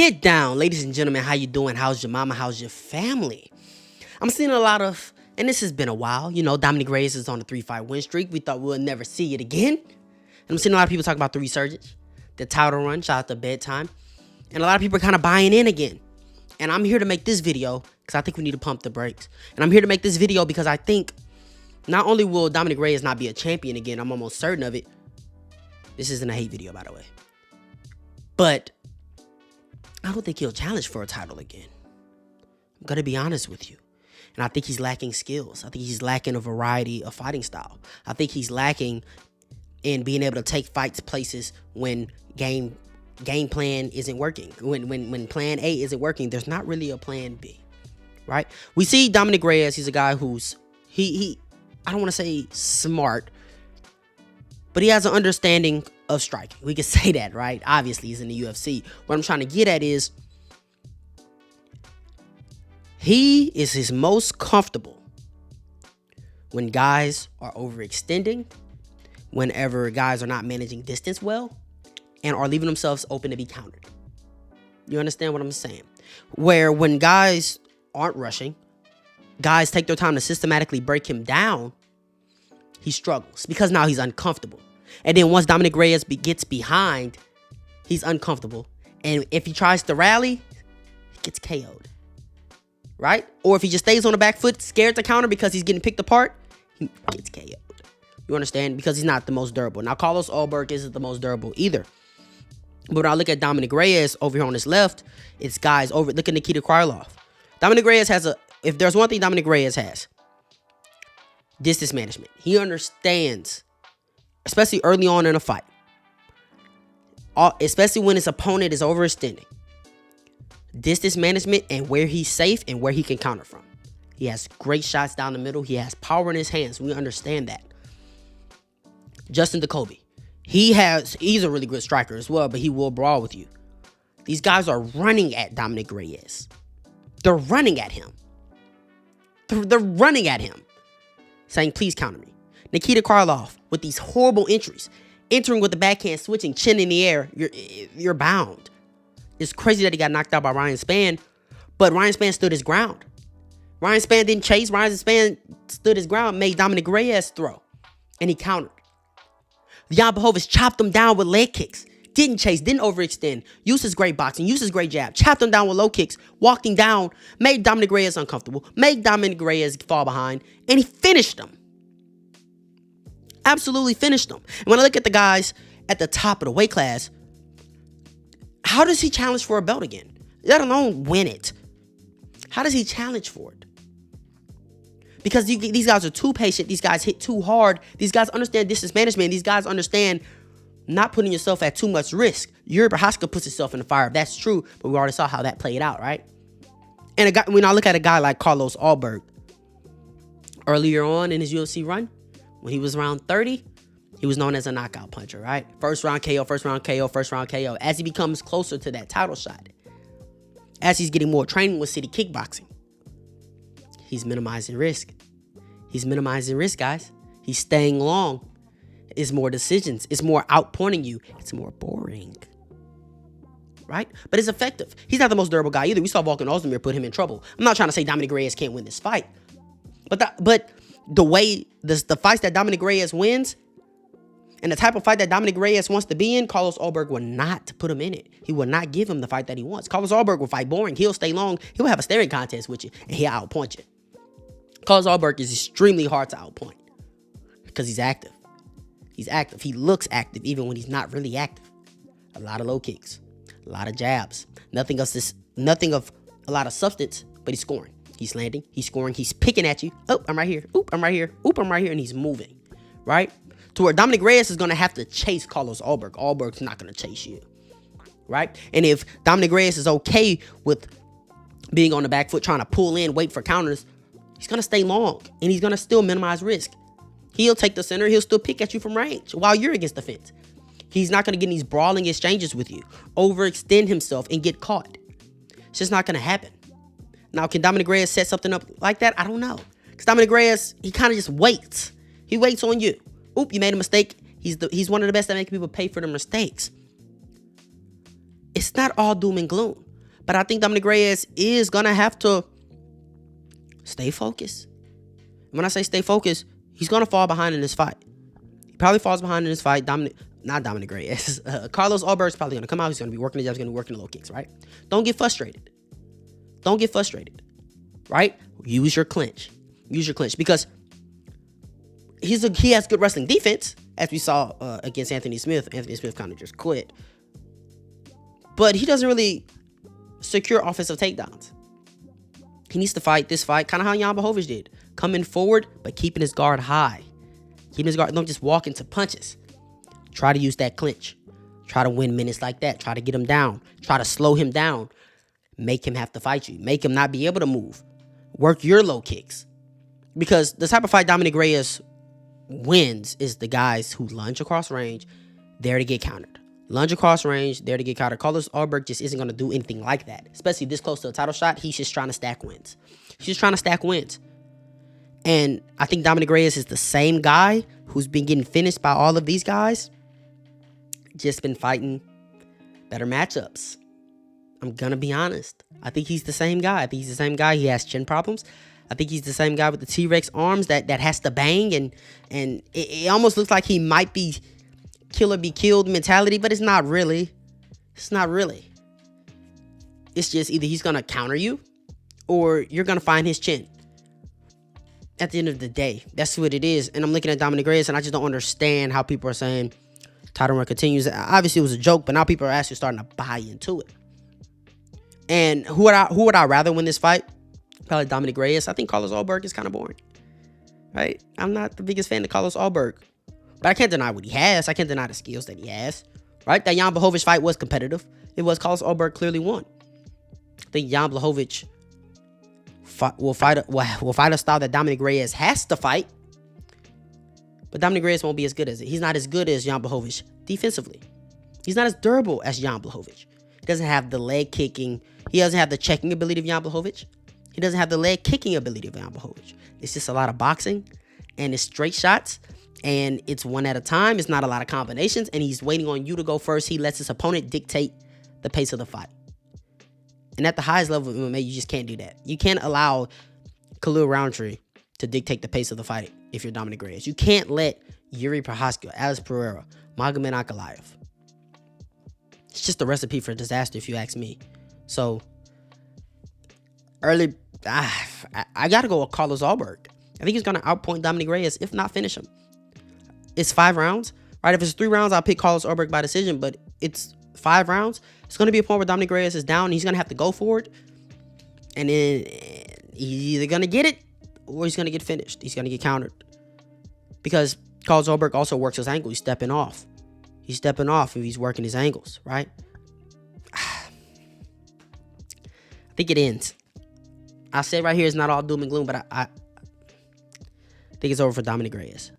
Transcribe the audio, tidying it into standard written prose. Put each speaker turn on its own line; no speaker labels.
Get down, ladies and gentlemen. How you doing? How's your mama? How's your family? I'm seeing a lot of, and this has been a while. Dominick Reyes is on a 3-5 win streak. We thought we'll never see it again. And I'm seeing a lot of people talk about the resurgence, the title run. Shout out to bedtime, and a lot of people are kind of buying in again. And I'm here to make this video because I think we need to pump the brakes. And I'm here to make this video because I think not only will Dominick Reyes not be a champion again, I'm almost certain of it. This isn't a hate video, by the way. But I don't think he'll challenge for a title again. I'm going to be honest with you. And I think he's lacking skills. I think he's lacking a variety of fighting style. I think he's lacking in being able to take fights places when game plan isn't working. When plan A isn't working, there's not really a plan B, right? We see Dominick Reyes, he's a guy who's, I don't want to say smart, but he has an understanding of striking. We can say that, right? Obviously, he's in the UFC. What I'm trying to get at is he is his most comfortable when guys are overextending, whenever guys are not managing distance well, and are leaving themselves open to be countered. You understand what I'm saying? Where when guys aren't rushing, guys take their time to systematically break him down, he struggles because now he's uncomfortable. And then once Dominick Reyes gets behind, he's uncomfortable. And if he tries to rally, he gets KO'd. Right? Or if he just stays on the back foot, scared to counter because he's getting picked apart, he gets KO'd. You understand? Because he's not the most durable. Now, Carlos Ulberg isn't the most durable either. But when I look at Dominick Reyes over here on his left, it's guys over. Look at Nikita Krylov. Dominick Reyes has if there's one thing Dominick Reyes has, distance management. He understands, especially early on in a fight, especially when his opponent is overextending, distance management and where he's safe and where he can counter from. He has great shots down the middle. He has power in his hands. We understand that. Justin Jacoby, he's a really good striker as well, but he will brawl with you. These guys are running at Dominick Reyes. They're running at him. They're running at him, saying, please counter me. Nikita Krylov with these horrible entries, entering with the backhand, switching, chin in the air. You're bound. It's crazy that he got knocked out by Ryan Spann, but Ryan Spann stood his ground. Ryan Spann didn't chase. Ryan Spann stood his ground, made Dominick Reyes throw, and he countered. Jan Blachowicz chopped him down with leg kicks. Didn't chase, didn't overextend. Used his great boxing, used his great jab. Chopped him down with low kicks, walked him down, made Dominick Reyes uncomfortable, made Dominick Reyes fall behind, and he finished him. Absolutely finished him. And when I look at the guys at the top of the weight class, how does he challenge for a belt again? Let alone win it. How does he challenge for it? Because these guys are too patient. These guys hit too hard. These guys understand distance management. These guys understand not putting yourself at too much risk. Yuri Prochazka puts himself in the fire. That's true, but we already saw how that played out, right? And when I look at a guy like Carlos Ulberg, earlier on in his UFC run, when he was around 30, he was known as a knockout puncher, right? First round KO, first round KO, first round KO. As he becomes closer to that title shot, as he's getting more training with City Kickboxing, he's minimizing risk. He's minimizing risk, guys. He's staying long. It's more decisions. It's more outpointing you. It's more boring. Right? But it's effective. He's not the most durable guy either. We saw Volkan Ozdemir put him in trouble. I'm not trying to say Dominick Reyes can't win this fight. But the way, the fights that Dominick Reyes wins, and the type of fight that Dominick Reyes wants to be in, Carlos Ulberg will not put him in it. He will not give him the fight that he wants. Carlos Ulberg will fight boring. He'll stay long. He'll have a staring contest with you, and he'll outpoint you. Carlos Ulberg is extremely hard to outpoint because he's active. He's active. He looks active even when he's not really active. A lot of low kicks, a lot of jabs, nothing of a lot of substance, but he's scoring. He's landing. He's scoring. He's picking at you. Oh, I'm right here. Oop, I'm right here. Oop, I'm right here. And he's moving, right? To where Dominick Reyes is going to have to chase Carlos Ulberg. Ulberg's not going to chase you, right? And if Dominick Reyes is okay with being on the back foot, trying to pull in, wait for counters, he's going to stay long, and he's going to still minimize risk. He'll take the center. He'll still pick at you from range while you're against the fence. He's not going to get in these brawling exchanges with you, overextend himself, and get caught. It's just not going to happen. Now, can Dominick Reyes set something up like that? I don't know. Because Dominick Reyes, he kind of just waits. He waits on you. Oop, you made a mistake. He's one of the best at making people pay for their mistakes. It's not all doom and gloom. But I think Dominick Reyes is going to have to stay focused. When I say stay focused, he's going to fall behind in this fight. He probably falls behind in this fight. Not Dominick Reyes. Carlos Ulberg's probably going to come out. He's going to be working the jabs. He's going to be working the low kicks, right? Don't get frustrated. Don't get frustrated, right? Use your clinch. Use your clinch because he has good wrestling defense, as we saw against Anthony Smith. Anthony Smith kind of just quit. But he doesn't really secure offensive takedowns. He needs to fight this fight kind of how Jan Blachowicz did. Coming forward, but keeping his guard high. Keeping his guard. Don't just walk into punches. Try to use that clinch. Try to win minutes like that. Try to get him down. Try to slow him down. Make him have to fight you. Make him not be able to move. Work your low kicks. Because the type of fight Dominick Reyes wins is the guys who lunge across range, there to get countered. Lunge across range, there to get countered. Carlos Ulberg just isn't going to do anything like that. Especially this close to a title shot, he's just trying to stack wins. He's just trying to stack wins. And I think Dominick Reyes is the same guy who's been getting finished by all of these guys. Just been fighting better matchups. I'm going to be honest. I think he's the same guy. I think he's the same guy. He has chin problems. I think he's the same guy with the T-Rex arms that has to bang. And it almost looks like he might be kill or be killed mentality, but it's not really. It's not really. It's just either he's going to counter you or you're going to find his chin. At the end of the day, that's what it is. And I'm looking at Dominick Reyes and I just don't understand how people are saying title run continues. Obviously, it was a joke, but now people are actually starting to buy into it. And who would I rather win this fight? Probably Dominick Reyes. I think Carlos Ulberg is kind of boring. Right? I'm not the biggest fan of Carlos Ulberg. But I can't deny what he has. I can't deny the skills that he has. Right? That Jan Blachowicz fight was competitive. It was. Carlos Ulberg clearly won. I think Jan Blachowicz will fight a style that Dominick Reyes has to fight. But Dominick Reyes won't be as good as it. He's not as good as Jan Blachowicz defensively. He's not as durable as Jan Blachowicz. He doesn't have the leg kicking. He doesn't have the checking ability of Jan Blachowicz. He doesn't have the leg kicking ability of Jan Blachowicz. It's just a lot of boxing, and it's straight shots, and it's one at a time. It's not a lot of combinations, and he's waiting on you to go first. He lets his opponent dictate the pace of the fight. And at the highest level of MMA, you just can't do that. You can't allow Khalil Roundtree to dictate the pace of the fight if you're Dominick Reyes. You can't let Yuri Prochazka, Alex Pereira, Magomed Ankalaev. It's just a recipe for disaster if you ask me. So, I got to go with Carlos Ulberg. I think he's going to outpoint Dominick Reyes, if not finish him. It's 5 rounds, right? If it's 3 rounds, I'll pick Carlos Ulberg by decision, but it's 5 rounds. It's going to be a point where Dominick Reyes is down, and he's going to have to go for it. And then he's either going to get it, or he's going to get finished. He's going to get countered. Because Carlos Ulberg also works his angle. He's stepping off. He's stepping off if he's working his angles, right? I think it ends. I said right here it's not all doom and gloom, but I think it's over for Dominick Reyes.